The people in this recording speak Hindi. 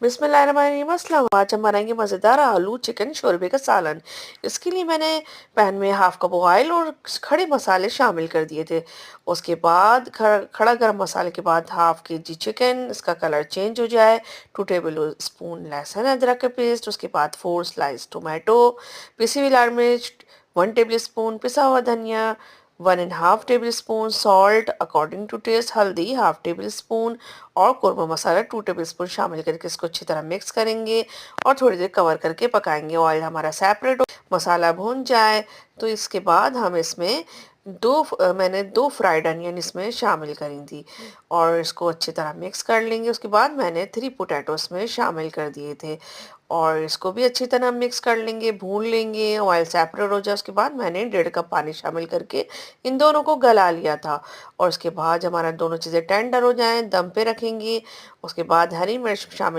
बिस्मिल्लाहिर्रहमानिर्रहीम। अस्सलाम। आज हम बनाएंगे मज़ेदार आलू चिकन शोरबे का सालन। इसके लिए मैंने पैन में हाफ कप ऑयल और खड़े मसाले शामिल कर दिए थे। उसके बाद खड़ा गरम मसाले के बाद हाफ के जी चिकन, इसका कलर चेंज हो जाए, 2 टेबल स्पून लहसुन अदरक का पेस्ट, उसके बाद 4 स्लाइस टोमेटो, पिसी हुई लाल मिर्च, 1 टेबल स्पून पिसा हुआ धनिया, 1.5 tablespoon salt according to taste, हल्दी हाफ 1 टेबल स्पून और कोरमा मसाला 2 टेबल स्पून शामिल करके इसको अच्छी तरह मिक्स करेंगे और थोड़ी देर कवर करके पकाएंगे। ऑयल हमारा सेपरेट हो, मसाला भून जाए तो इसके बाद हम इसमें मैंने 2 फ्राइड अनियन इसमें शामिल करी थी और इसको अच्छी तरह मिक्स कर लेंगे। उसके बाद मैंने 3 पोटैटो इसमें शामिल कर दिए थे और इसको भी अच्छी तरह मिक्स कर लेंगे, भून लेंगे। ऑयल सेपरेट हो जाए उसके बाद मैंने 1.5 कप पानी शामिल करके इन दोनों को गला लिया था और उसके बाद हमारा दोनों चीज़ें टेंडर हो जाएं दम पे रखेंगे। उसके बाद हरी मिर्च शामिल